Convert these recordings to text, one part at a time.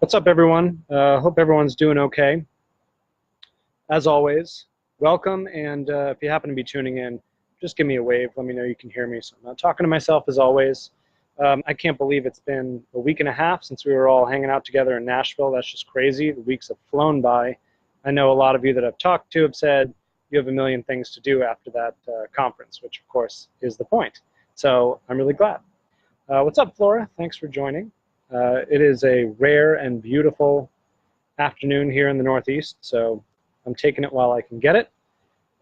What's up, everyone? Hope everyone's doing okay. As always, welcome, and if you happen to be tuning in, just give me a wave. Let me know you can hear me, so I'm not talking to myself as always. I can't believe it's been a week and a half since we were all hanging out together in Nashville. That's just crazy. The weeks have flown by. I know a lot of you that I've talked to have said you have a million things to do after that conference, which, of course, is the point. So I'm really glad. What's up, Flora? Thanks for joining. It is a rare and beautiful afternoon here in the Northeast, so I'm taking it while I can get it.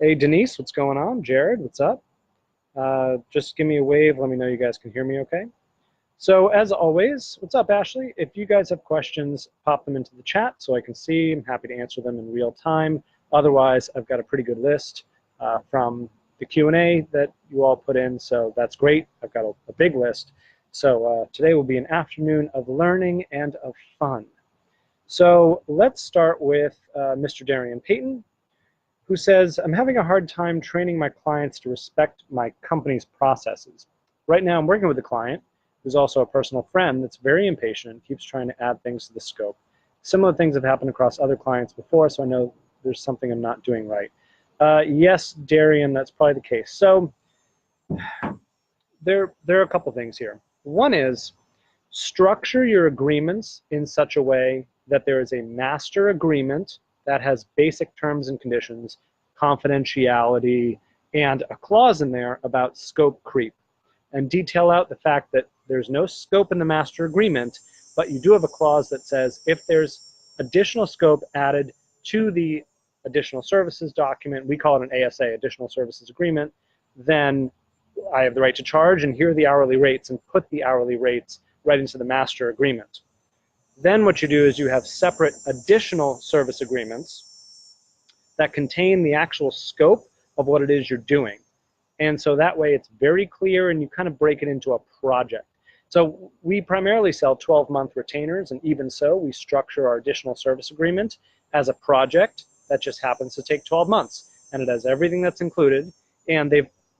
Hey, Denise, what's going on? Jared, what's up? Just give me a wave. Let me know you guys can hear me okay. So as always, what's up, Ashley? If you guys have questions, pop them into the chat so I can see. I'm happy to answer them in real time. Otherwise, I've got a pretty good list from the Q&A that you all put in, so that's great. I've got a big list. So today will be an afternoon of learning and of fun. So let's start with Mr. Darian Payton, who says, I'm having a hard time training my clients to respect my company's processes. Right now I'm working with a client who's also a personal friend that's very impatient and keeps trying to add things to the scope. Similar things have happened across other clients before, so I know there's something I'm not doing right. Yes, Darian, that's probably the case. So there are a couple things here. One is structure your agreements in such a way that there is a master agreement that has basic terms and conditions, confidentiality, and a clause in there about scope creep. And detail out the fact that there's no scope in the master agreement, but you do have a clause that says if there's additional scope added to the additional services document, we call it an ASA, additional services agreement, then I have the right to charge, and here are the hourly rates, and put the hourly rates right into the master agreement. Then what you do is you have separate additional service agreements that contain the actual scope of what it is you're doing. And so that way it's very clear, and you kind of break it into a project. So we primarily sell 12-month retainers, and even so, we structure our additional service agreement as a project that just happens to take 12 months. And it has everything that's included, and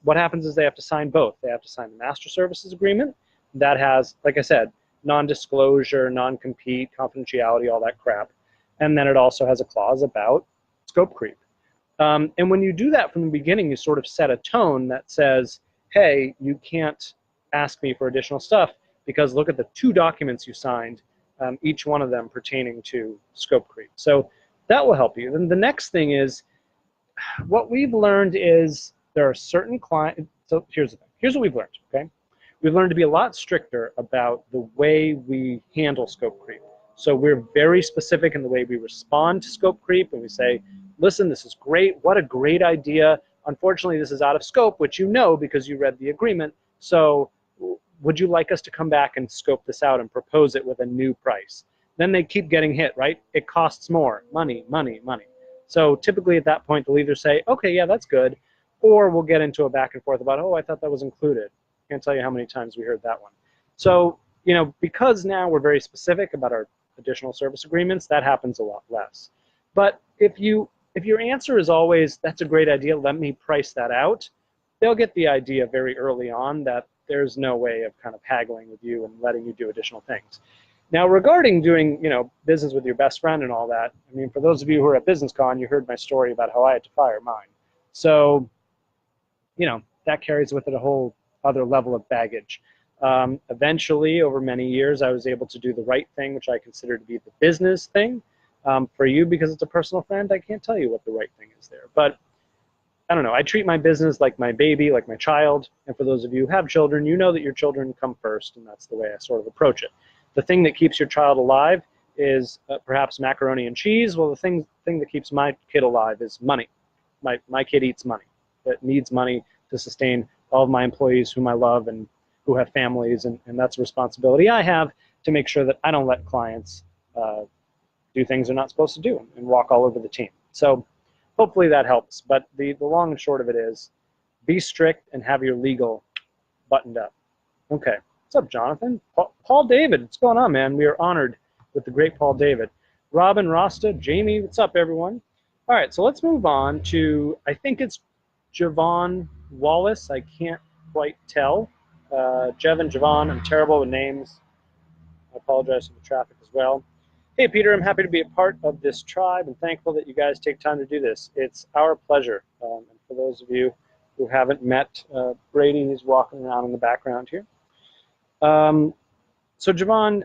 what happens is they have to sign both. They have to sign the master services agreement that has, like I said, non-disclosure, non-compete, confidentiality, all that crap. And then it also has a clause about scope creep. And when you do that from the beginning, you sort of set a tone that says, hey, you can't ask me for additional stuff because look at the 2 documents you signed, each one of them pertaining to scope creep. So that will help you. Then the next thing is, what we've learned is there are certain clients, so here's the thing. Here's what we've learned, okay? We've learned to be a lot stricter about the way we handle scope creep. So we're very specific in the way we respond to scope creep, and we say, listen, this is great. What a great idea. Unfortunately, this is out of scope, which you know because you read the agreement. So would you like us to come back and scope this out and propose it with a new price? Then they keep getting hit, right? It costs more. Money, money, money. So typically at that point, they'll either say, okay, yeah, that's good, or we'll get into a back and forth about, oh, I thought that was included. Can't tell you how many times we heard that one. So, you know, because now we're very specific about our additional service agreements, that happens a lot less. But if your answer is always, that's a great idea, let me price that out, they'll get the idea very early on that there's no way of kind of haggling with you and letting you do additional things. Now, regarding doing, you know, business with your best friend and all that, I mean, for those of you who are at BusinessCon, you heard my story about how I had to fire mine. So, you know, that carries with it a whole other level of baggage. Eventually, over many years, I was able to do the right thing, which I consider to be the business thing. For you, because it's a personal friend, I can't tell you what the right thing is there. But I don't know, I treat my business like my baby, like my child. And for those of you who have children, you know that your children come first, and that's the way I sort of approach it. The thing that keeps your child alive is perhaps macaroni and cheese. Well, the thing that keeps my kid alive is money. My kid eats money. It needs money to sustain all of my employees whom I love and who have families, and that's a responsibility I have to make sure that I don't let clients do things they're not supposed to do and walk all over the team. So hopefully that helps. But the long and short of it is, be strict and have your legal buttoned up. Okay, what's up, Jonathan? Paul David, what's going on, man? We are honored with the great Paul David. Robin, Rasta, Jamie, what's up, everyone? All right, so let's move on to, I think it's Javon Wallace. I can't quite tell. Javon, I'm terrible with names. I apologize for the traffic as well. Hey, Peter, I'm happy to be a part of this tribe and thankful that you guys take time to do this. It's our pleasure. And for those of you who haven't met Brady, he's walking around in the background here. So, Javon,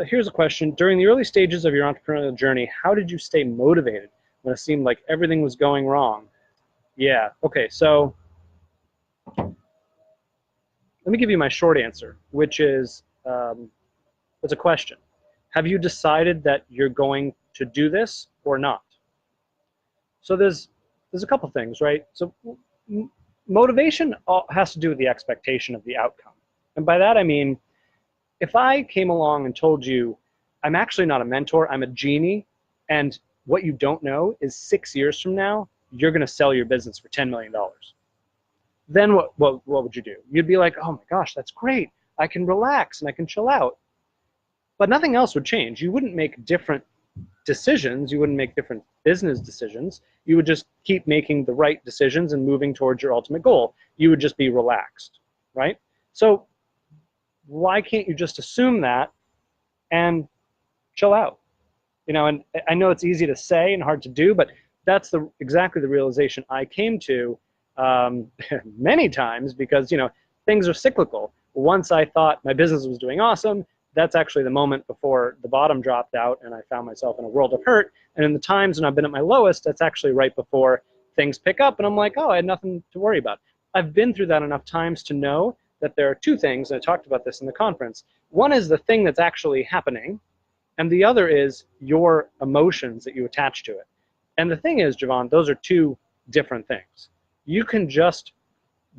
here's a question. During the early stages of your entrepreneurial journey, how did you stay motivated when it seemed like everything was going wrong? Yeah, okay, so let me give you my short answer, which is it's a question. Have you decided that you're going to do this or not? So there's a couple things, right? So motivation has to do with the expectation of the outcome. And by that I mean, if I came along and told you, I'm actually not a mentor, I'm a genie, and what you don't know is 6 years from now, you're going to sell your business for $10 million. Then what would you do? You'd be like, oh my gosh, that's great. I can relax and I can chill out. But nothing else would change. You wouldn't make different decisions. You wouldn't make different business decisions. You would just keep making the right decisions and moving towards your ultimate goal. You would just be relaxed, right? So why can't you just assume that and chill out? You know, and I know it's easy to say and hard to do, but that's exactly the realization I came to many times, because, you know, things are cyclical. Once I thought my business was doing awesome, that's actually the moment before the bottom dropped out and I found myself in a world of hurt. And in the times when I've been at my lowest, that's actually right before things pick up and I'm like, oh, I had nothing to worry about. I've been through that enough times to know that there are two things, and I talked about this in the conference. One is the thing that's actually happening, and the other is your emotions that you attach to it. And the thing is, Javon, those are two different things. You can just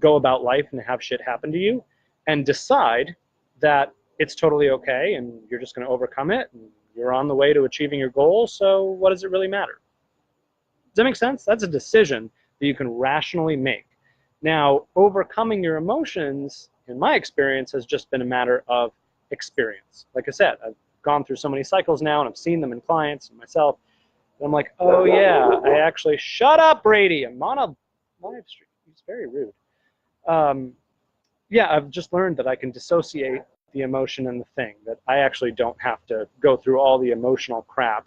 go about life and have shit happen to you and decide that it's totally okay and you're just going to overcome it and you're on the way to achieving your goal, so what does it really matter? Does that make sense? That's a decision that you can rationally make. Now, overcoming your emotions, in my experience, has just been a matter of experience. Like I said, I've gone through so many cycles now and I've seen them in clients and myself, and I'm like, oh yeah, I actually, shut up, Brady, I'm on a live stream. He's very rude. Yeah, I've just learned that I can dissociate the emotion and the thing, that I actually don't have to go through all the emotional crap.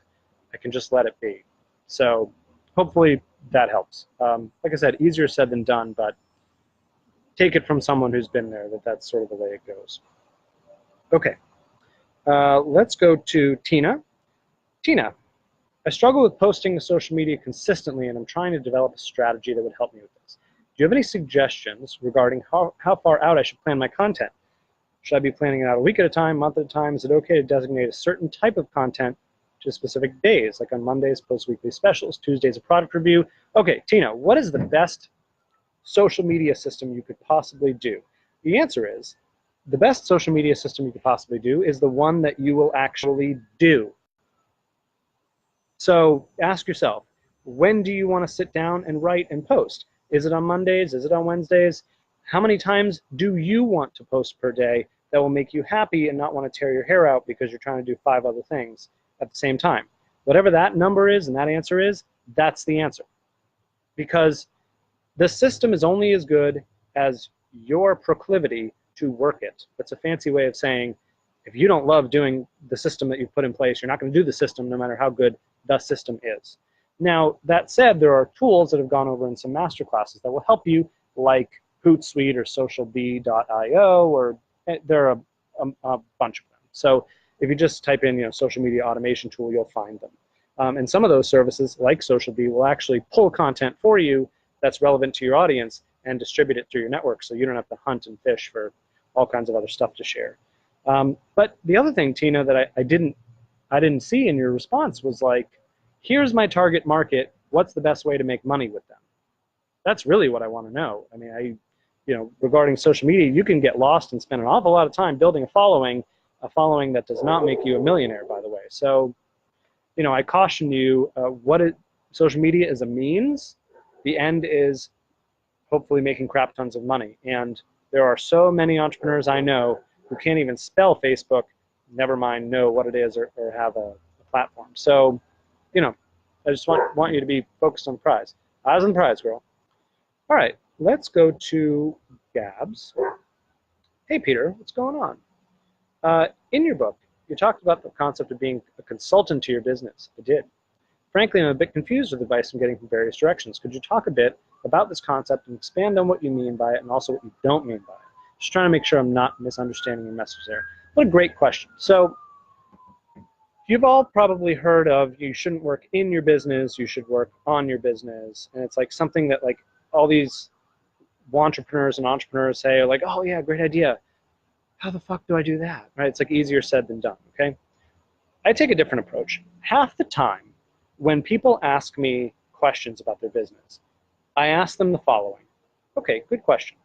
I can just let it be. So hopefully that helps. Like I said, easier said than done, but take it from someone who's been there, that's sort of the way it goes. Okay, let's go to Tina. Tina, I struggle with posting to social media consistently and I'm trying to develop a strategy that would help me with this. Do you have any suggestions regarding how far out I should plan my content? Should I be planning it out a week at a time, month at a time? Is it okay to designate a certain type of content to specific days, like on Mondays, post weekly specials, Tuesdays, a product review? Okay, Tina, what is the best social media system you could possibly do? The answer is, the best social media system you could possibly do is the one that you will actually do. So ask yourself, when do you want to sit down and write and post? Is it on Mondays? Is it on Wednesdays? How many times do you want to post per day that will make you happy and not want to tear your hair out because you're trying to do 5 other things at the same time? Whatever that number is and that answer is, that's the answer. Because the system is only as good as your proclivity to work it. That's a fancy way of saying, if you don't love doing the system that you've put in place, you're not going to do the system no matter how good the system is. Now, that said, there are tools that have gone over in some master classes that will help you, like Hootsuite or socialbee.io, or there are a bunch of them. So if you just type in, social media automation tool, you'll find them. And some of those services, like SocialBee, will actually pull content for you that's relevant to your audience and distribute it through your network, so you don't have to hunt and fish for all kinds of other stuff to share. But the other thing, Tina, that I didn't see in your response was like, here's my target market. What's the best way to make money with them? That's really what I want to know. I mean, regarding social media, you can get lost and spend an awful lot of time building a following that does not make you a millionaire, by the way. So, I caution you, social media is a means. The end is hopefully making crap tons of money. And there are so many entrepreneurs I know who can't even spell Facebook, never mind know what it is or have a platform. So, I just want you to be focused on the prize. Eyes on the prize, girl. All right, let's go to Gabs. Hey, Peter, what's going on? In your book, you talked about the concept of being a consultant to your business. I did. Frankly, I'm a bit confused with advice I'm getting from various directions. Could you talk a bit about this concept and expand on what you mean by it and also what you don't mean by it? Just trying to make sure I'm not misunderstanding your message there. What a great question. So you've all probably heard of you shouldn't work in your business, you should work on your business. And it's like something that like all these entrepreneurs and entrepreneurs say, like, oh yeah, great idea. How the fuck do I do that? Right? It's like easier said than done, okay? I take a different approach. Half the time when people ask me questions about their business, I ask them the following. Okay, good question.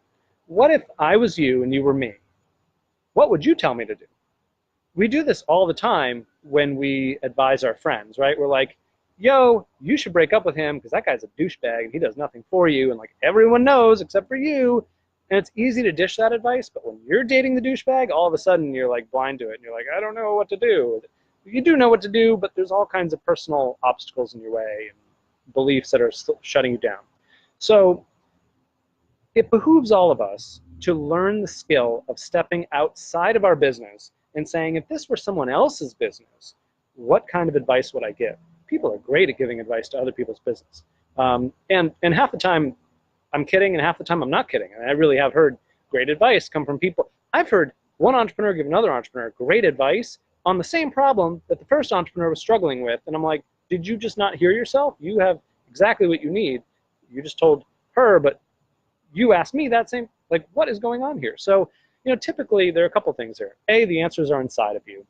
What if I was you and you were me? What would you tell me to do? We do this all the time when we advise our friends, right? We're like, yo, you should break up with him because that guy's a douchebag and he does nothing for you, and like everyone knows except for you. And it's easy to dish that advice, but when you're dating the douchebag, all of a sudden you're like blind to it and you're like, I don't know what to do. You do know what to do, but there's all kinds of personal obstacles in your way and beliefs that are shutting you down. So it behooves all of us to learn the skill of stepping outside of our business and saying, if this were someone else's business, what kind of advice would I give? People are great at giving advice to other people's business. And half the time I'm kidding and half the time I'm not kidding. And I really have heard great advice come from people. I've heard one entrepreneur give another entrepreneur great advice on the same problem that the first entrepreneur was struggling with. And I'm like, did you just not hear yourself? You have exactly what you need. You just told her, but you asked me that same, like, what is going on here? So, you know, typically there are a couple things here. A, the answers are inside of you.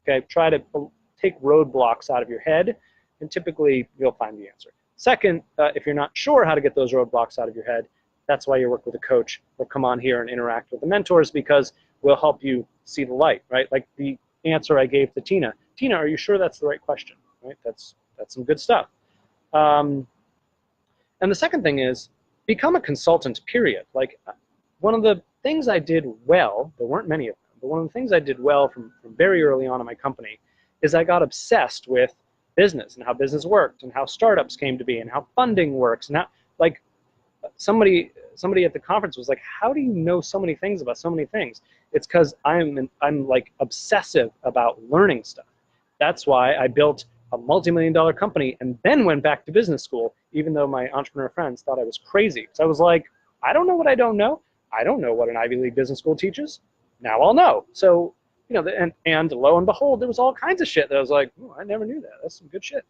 Okay, try to take roadblocks out of your head, and typically you'll find the answer. Second, if you're not sure how to get those roadblocks out of your head, that's why you work with a coach or come on here and interact with the mentors, because we'll help you see the light, right? Like the answer I gave to Tina. Tina, are you sure that's the right question? Right? That's some good stuff. And the second thing is become a consultant, period. Like one of the things I did well, there weren't many of them, but one of the things I did well from very early on in my company is I got obsessed with business and how business worked and how startups came to be and how funding works. And how, like somebody at the conference was like, how do you know so many things about so many things? It's because I'm like obsessive about learning stuff. That's why I built a multi-million-dollar company and then went back to business school, even though my entrepreneur friends thought I was crazy. So I was like, I don't know what I don't know. I don't know what an Ivy League business school teaches. Now I'll know. So, you know, and lo and behold, there was all kinds of shit that I was like, oh, I never knew that. That's some good shit.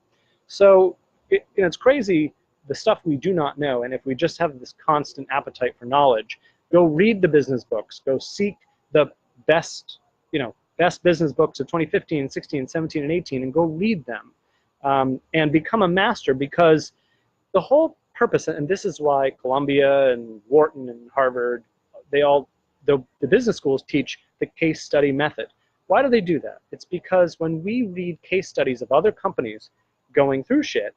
So it's crazy, the stuff we do not know. And if we just have this constant appetite for knowledge, go read the business books, go seek the best, you know, best business books of 2015, 16, 17, and 18, and go read them and become a master, because the whole purpose, and this is why Columbia and Wharton and Harvard, they all, the business schools teach the case study method. Why do they do that? It's because when we read case studies of other companies going through shit,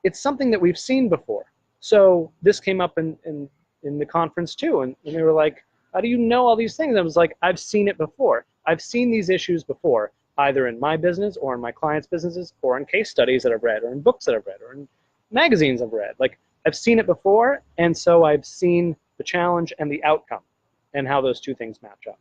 it's something that we've seen before. So this came up in the conference too, and they were like, how do you know all these things? I was like, I've seen it before. I've seen these issues before, either in my business or in my clients' businesses or in case studies that I've read or in books that I've read or in magazines I've read. Like, I've seen it before, and so I've seen the challenge and the outcome and how those two things match up.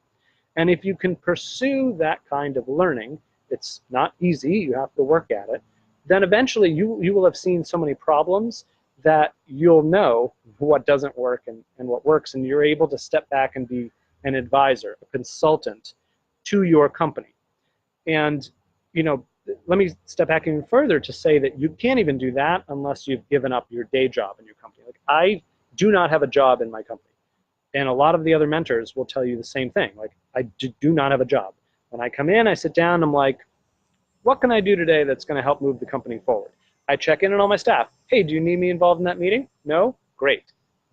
And if you can pursue that kind of learning, it's not easy, you have to work at it, then eventually you will have seen so many problems that you'll know what doesn't work and what works, and you're able to step back and be an advisor, a consultant to your company. And, you know, let me step back even further to say that you can't even do that unless you've given up your day job in your company. Like, I do not have a job in my company. And a lot of the other mentors will tell you the same thing. Like, I do not have a job. When I come in, I sit down, I'm like, what can I do today that's going to help move the company forward? I check in on all my staff. Hey, do you need me involved in that meeting? No? Great.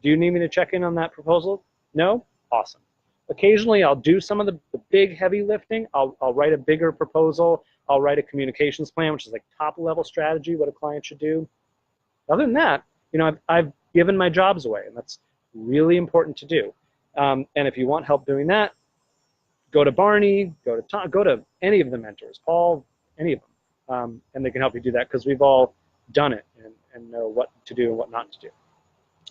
Do you need me to check in on that proposal? No? Awesome. Occasionally, I'll do some of the big heavy lifting. I'll write a bigger proposal. I'll write a communications plan, which is like top-level strategy, what a client should do. Other than that, you know, I've given my jobs away, and that's really important to do. And if you want help doing that, go to Barney, go to Tom, go to any of the mentors, Paul, any of them, and they can help you do that, because we've all done it and know what to do and what not to do.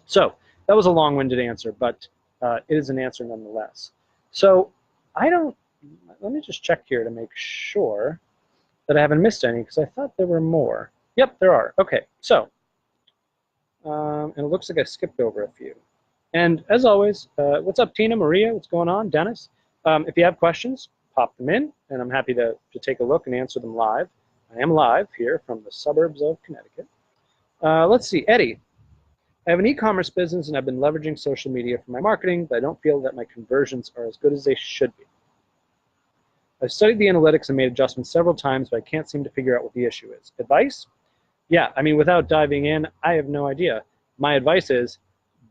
So that was a long-winded answer, but it is an answer nonetheless. So I don't let me just check here to make sure that I haven't missed any, because I thought there were more. Yep, there are. Okay, so, and it looks like I skipped over a few. And as always, what's up, Tina, Maria? What's going on? Dennis? If you have questions, pop them in, and I'm happy to take a look and answer them live. I am live here from the suburbs of Connecticut. Let's see, Eddie. I have an e-commerce business, and I've been leveraging social media for my marketing, but I don't feel that my conversions are as good as they should be. I've studied the analytics and made adjustments several times, but I can't seem to figure out what the issue is. Advice? Yeah, I mean, without diving in, I have no idea. My advice is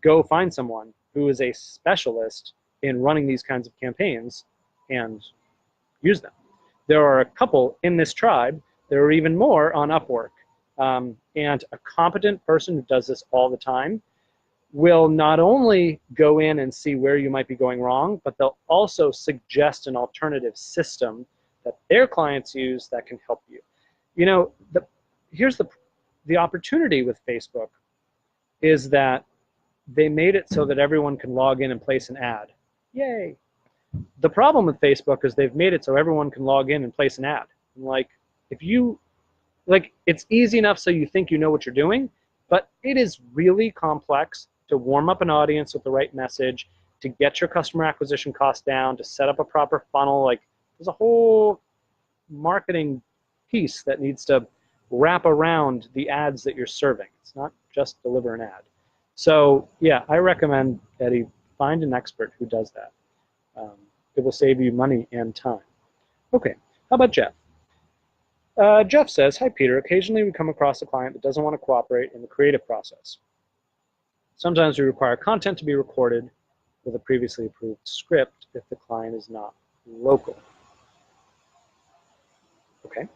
go find someone who is a specialist in running these kinds of campaigns and use them. There are a couple in this tribe. There are even more on Upwork. And a competent person who does this all the time will not only go in and see where you might be going wrong, but they'll also suggest an alternative system that their clients use that can help you. You know, here's the opportunity with Facebook is that they made it so that everyone can log in and place an ad. Yay. The problem with Facebook is they've made it so everyone can log in and place an ad. Like, it's easy enough so you think you know what you're doing, but it is really complex to warm up an audience with the right message, to get your customer acquisition cost down, to set up a proper funnel. Like, there's a whole marketing piece that needs to wrap around the ads that you're serving. It's not just deliver an ad. So yeah, I recommend, Eddie, find an expert who does that. It will save you money and time. Okay, how about Jeff? Jeff says, hi Peter, occasionally we come across a client that doesn't want to cooperate in the creative process. Sometimes we require content to be recorded with a previously approved script if the client is not local. Okay.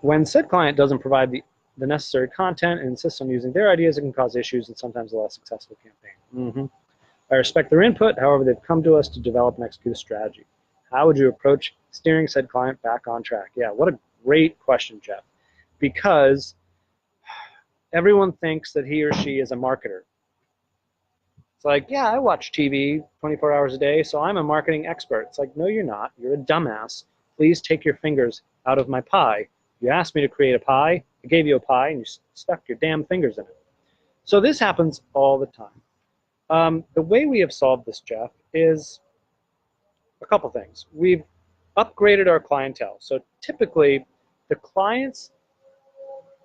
When said client doesn't provide the necessary content and insists on using their ideas, it can cause issues and sometimes a less successful campaign. I respect their input, however, they've come to us to develop and execute a strategy. How would you approach steering said client back on track? Yeah, what a great question, Jeff, because everyone thinks that he or she is a marketer. It's like, yeah, I watch TV 24 hours a day, so I'm a marketing expert. It's like, no, you're not. You're a dumbass. Please take your fingers out of my pie. You asked me to create a pie. I gave you a pie, and you stuck your damn fingers in it. So this happens all the time. The way we have solved this, Jeff, is a couple things. We've upgraded our clientele. So typically, the clients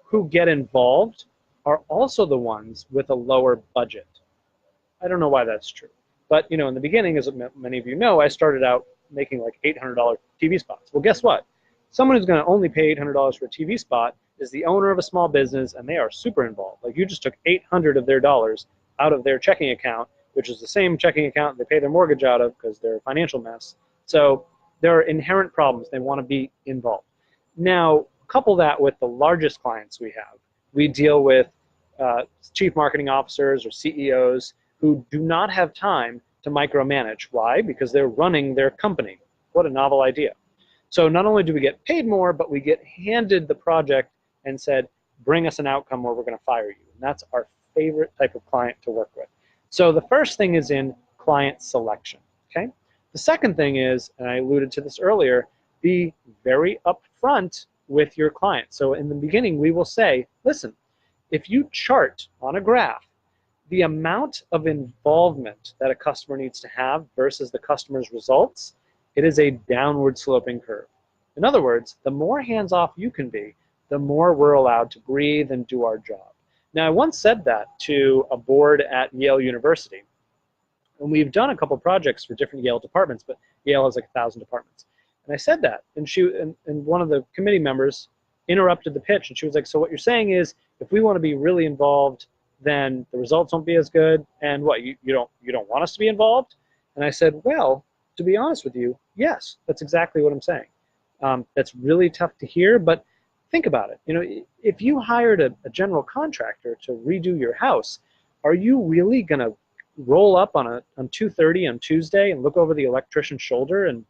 who get involved are also the ones with a lower budget. I don't know why that's true. But, you know, in the beginning, as many of you know, I started out making like $800 TV spots. Well, guess what? Someone who's going to only pay $800 for a TV spot is the owner of a small business, and they are super involved. Like, you just took $800 of their dollars out of their checking account, which is the same checking account they pay their mortgage out of because they're a financial mess. So there are inherent problems. They want to be involved. Now, couple that with the largest clients we have. We deal with chief marketing officers or CEOs who do not have time to micromanage. Why? Because they're running their company. What a novel idea. So not only do we get paid more, but we get handed the project and said, bring us an outcome or we're going to fire you. And that's our favorite type of client to work with. So the first thing is in client selection. Okay. The second thing is, and I alluded to this earlier, be very upfront with your client. So in the beginning, we will say, listen, if you chart on a graph the amount of involvement that a customer needs to have versus the customer's results, it is a downward sloping curve. In other words, the more hands-off you can be, the more we're allowed to breathe and do our job. Now, I once said that to a board at Yale University, and we've done a couple projects for different Yale departments, but Yale has like 1,000 departments. And I said that, and one of the committee members interrupted the pitch, and she was like, so what you're saying is, if we want to be really involved, then the results won't be as good, and what, you don't want us to be involved? And I said, well, to be honest with you, yes, that's exactly what I'm saying. That's really tough to hear, but think about it. You know, if you hired a general contractor to redo your house, are you really going to roll up on 2:30 on Tuesday and look over the electrician's shoulder and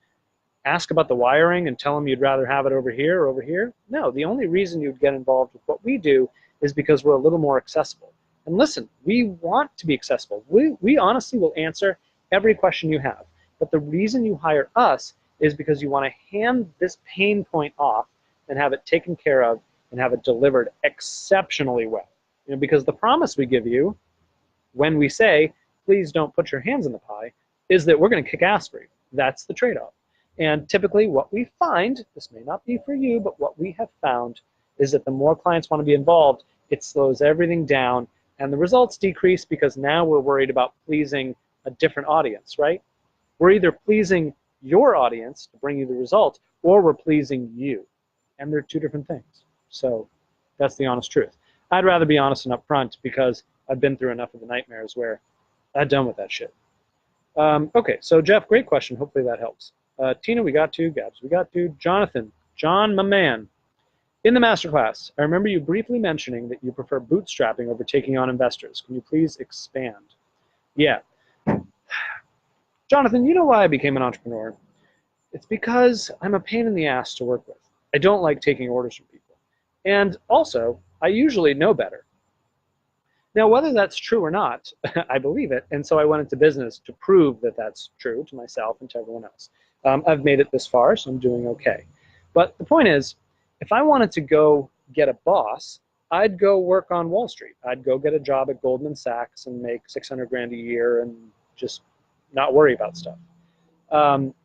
ask about the wiring and tell him you'd rather have it over here or over here? No, the only reason you'd get involved with what we do is because we're a little more accessible. And listen, we want to be accessible. We honestly will answer every question you have. But the reason you hire us is because you want to hand this pain point off and have it taken care of and have it delivered exceptionally well. You know, because the promise we give you when we say, please don't put your hands in the pie, is that we're going to kick ass for you. That's the trade-off. And typically what we find, this may not be for you, but what we have found is that the more clients want to be involved, it slows everything down and the results decrease because now we're worried about pleasing a different audience, right? We're either pleasing your audience to bring you the result or we're pleasing you. And they're two different things. So that's the honest truth. I'd rather be honest and upfront because I've been through enough of the nightmares where I'm done with that shit. Okay, so Jeff, great question. Hopefully that helps. Tina, we got to. Gabs, we got to. Jonathan, John, my man. In the masterclass, I remember you briefly mentioning that you prefer bootstrapping over taking on investors. Can you please expand? Yeah. Jonathan, you know why I became an entrepreneur? It's because I'm a pain in the ass to work with. I don't like taking orders from people. And also, I usually know better. Now, whether that's true or not, I believe it, and so I went into business to prove that that's true to myself and to everyone else. I've made it this far, so I'm doing okay. But the point is, if I wanted to go get a boss, I'd go work on Wall Street. I'd go get a job at Goldman Sachs and make 600 grand a year and just not worry about stuff.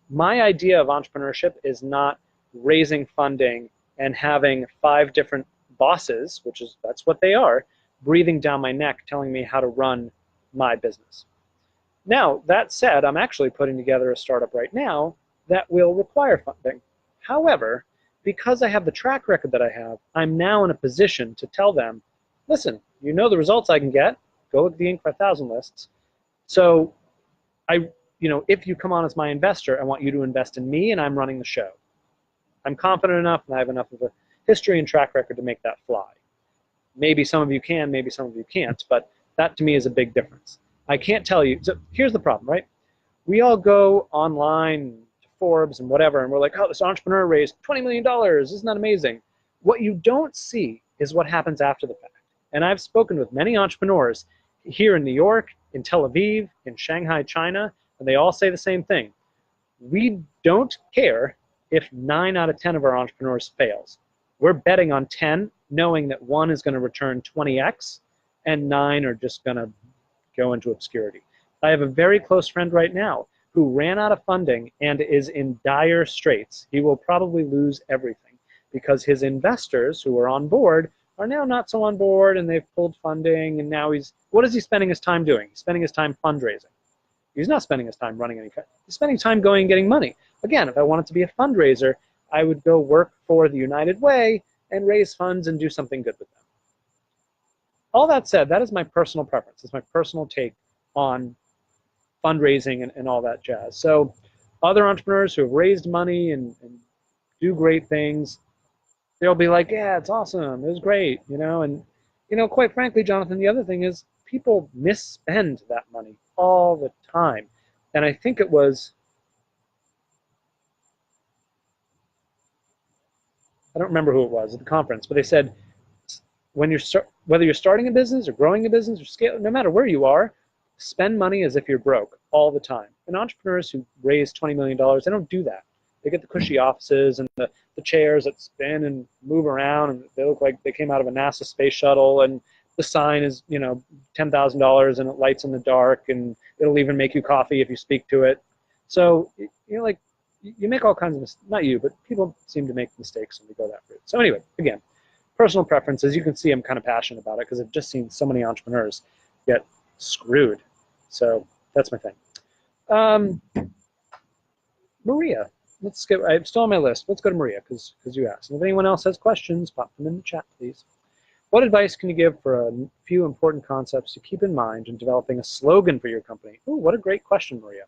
My idea of entrepreneurship is not raising funding and having 5 different bosses, that's what they are, breathing down my neck telling me how to run my business. Now, that said, I'm actually putting together a startup right now that will require funding. However, because I have the track record that I have, I'm now in a position to tell them, listen, you know the results I can get, go look at the Inc. 5000 lists. So if you come on as my investor, I want you to invest in me and I'm running the show. I'm confident enough and I have enough of a history and track record to make that fly. Maybe some of you can, maybe some of you can't, but that to me is a big difference. I can't tell you. So here's the problem, right? We all go online to Forbes and whatever, and we're like, oh, this entrepreneur raised $20 million. Isn't that amazing? What you don't see is what happens after the fact. And I've spoken with many entrepreneurs here in New York, in Tel Aviv, in Shanghai, China, and they all say the same thing. We don't care if 9 out of 10 of our entrepreneurs fails. We're betting on 10, knowing that 1 is going to return 20x, and 9 are just going to go into obscurity. I have a very close friend right now who ran out of funding and is in dire straits. He will probably lose everything because his investors who are on board are now not so on board and they've pulled funding, and now what is he spending his time doing? He's spending his time fundraising. He's not spending his time running any. He's spending time going and getting money. Again, if I wanted to be a fundraiser, I would go work for the United Way and raise funds and do something good with them. All that said, that is my personal preference. It's my personal take on fundraising and all that jazz. So other entrepreneurs who have raised money and do great things, they'll be like, yeah, it's awesome, it was great, and quite frankly, Jonathan, the other thing is people misspend that money all the time. And I think it was, I don't remember who it was at the conference, but they said whether you're starting a business or growing a business or scale, no matter where you are, spend money as if you're broke all the time. And entrepreneurs who raise $20 million, they don't do that. They get the cushy offices and the chairs that spin and move around, and they look like they came out of a NASA space shuttle, and the sign is, $10,000 and it lights in the dark, and it'll even make you coffee if you speak to it. So, you make all kinds of, not you, but people seem to make mistakes when they go that route. So anyway, again, personal preference. As you can see, I'm kind of passionate about it because I've just seen so many entrepreneurs get screwed. So that's my thing. Maria, I'm still on my list. Let's go to Maria because you asked. And if anyone else has questions, pop them in the chat, please. What advice can you give for a few important concepts to keep in mind in developing a slogan for your company? Ooh, what a great question, Maria.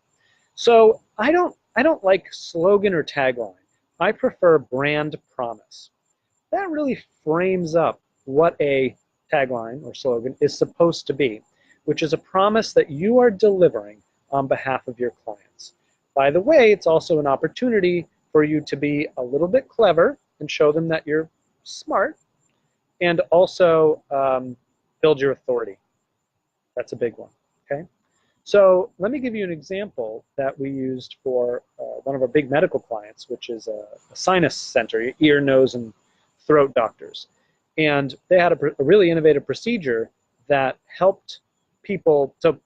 So I don't like slogan or tagline. I prefer brand promise. That really frames up what a tagline or slogan is supposed to be, which is a promise that you are delivering on behalf of your clients. By the way, it's also an opportunity for you to be a little bit clever and show them that you're smart, and also build your authority. That's a big one, okay? So let me give you an example that we used for one of our big medical clients, which is a sinus center, ear, nose, and throat doctors. And they had a really innovative procedure that helped people. So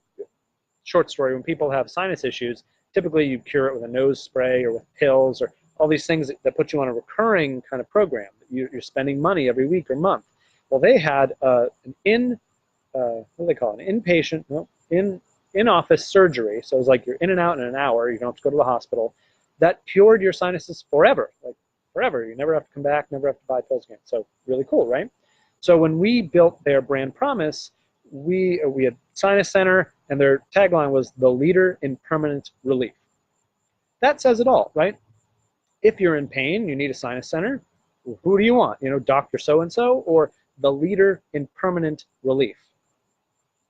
short story, when people have sinus issues, typically you cure it with a nose spray or with pills or all these things that put you on a recurring kind of program. You're spending money every week or month. Well, they had what do they call it? An inpatient, no, in-office surgery. So it was like you're in and out in an hour. You don't have to go to the hospital. That cured your sinuses forever, like forever. You never have to come back, never have to buy pills again. So really cool, right? So when we built their brand promise, we had Sinus Center, and their tagline was "The Leader in Permanent Relief." That says it all, right? If you're in pain, you need a sinus center. Who do you want? You know, Dr. So-and-so or the leader in permanent relief.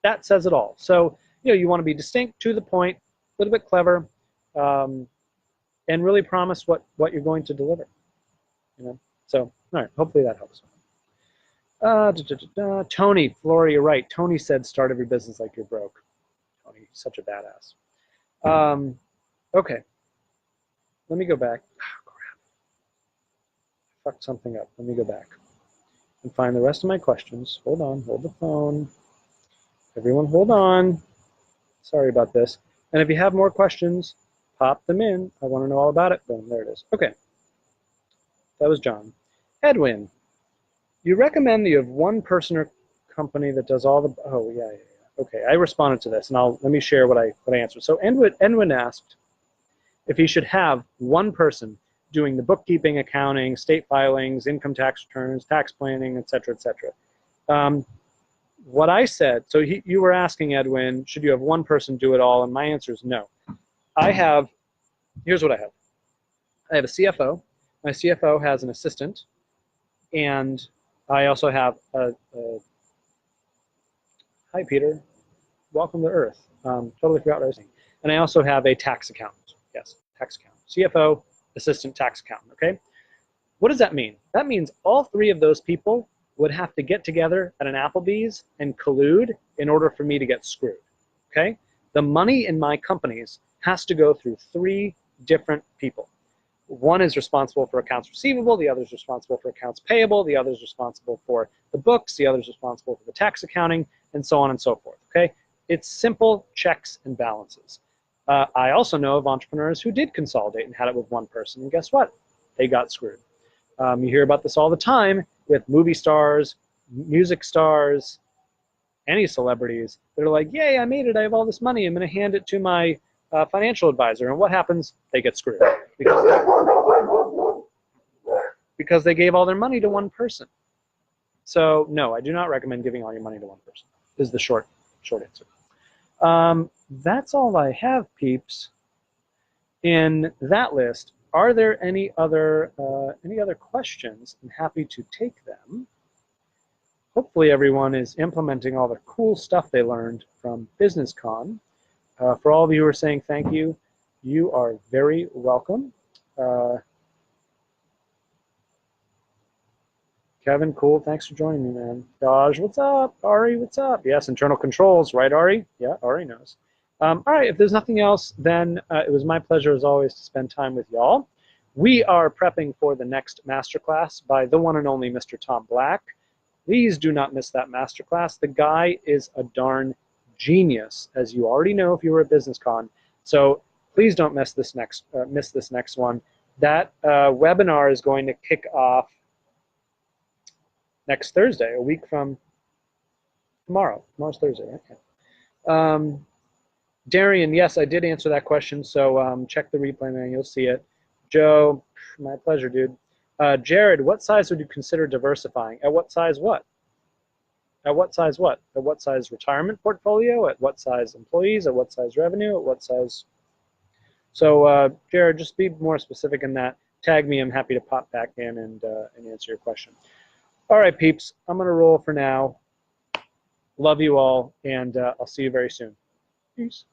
That says it all. So, you know, you want to be distinct, to the point, a little bit clever, and really promise what you're going to deliver. You know, so all right. Hopefully that helps. Tony, Flora, you're right. Tony said, "Start every business like you're broke." Tony, such a badass. Okay. Let me go back. Oh, crap. I fucked something up. Let me go back and find the rest of my questions. Hold on. Hold the phone. Everyone hold on. Sorry about this. And if you have more questions, pop them in. I want to know all about it. Boom, there it is. Okay. That was John. Edwin, you recommend that you have one person or company that does all the... Oh, yeah. Okay, I responded to this, and let me share what I answered. So Edwin asked if he should have one person doing the bookkeeping, accounting, state filings, income tax returns, tax planning, et cetera, et cetera. What I said, so you were asking, Edwin, should you have one person do it all? And my answer is no. Here's what I have. I have a CFO. My CFO has an assistant, and I also have hi, Peter. Welcome to Earth. Totally forgot what I was saying. And I also have a tax accountant. Yes, tax accountant. CFO, assistant, tax accountant, okay? What does that mean? That means all three of those people would have to get together at an Applebee's and collude in order for me to get screwed, okay? The money in my companies has to go through three different people. One is responsible for accounts receivable, the other is responsible for accounts payable, the other is responsible for the books, the other is responsible for the tax accounting, and so on and so forth, okay? It's simple checks and balances. I also know of entrepreneurs who did consolidate and had it with one person, and guess what? They got screwed. You hear about this all the time with movie stars, music stars, any celebrities that are like, yay, I made it, I have all this money, I'm going to hand it to my financial advisor. And what happens? They get screwed because they gave all their money to one person. So no, I do not recommend giving all your money to one person, is the short answer. That's all I have, peeps. In that list, are there any other questions? I'm happy to take them. Hopefully everyone is implementing all the cool stuff they learned from BusinessCon. For all of you who are saying thank you, you are very welcome. Kevin, cool. Thanks for joining me, man. Daj, what's up? Ari, what's up? Yes, internal controls, right, Ari? Yeah, Ari knows. All right, if there's nothing else, then it was my pleasure, as always, to spend time with y'all. We are prepping for the next masterclass by the one and only Mr. Tom Black. Please do not miss that masterclass. The guy is a darn genius, as you already know if you were at BusinessCon. So please don't miss this next one. That webinar is going to kick off next Thursday, a week from tomorrow. Tomorrow's Thursday, right? Darian, yes, I did answer that question, so check the replay, man. You'll see it. Joe, my pleasure, dude. Jared, what size would you consider diversifying? At what size what? At what size what? At what size retirement portfolio? At what size employees? At what size revenue? At what size? So, Jared, just be more specific in that. Tag me. I'm happy to pop back in and answer your question. All right, peeps. I'm going to roll for now. Love you all, and I'll see you very soon. Peace.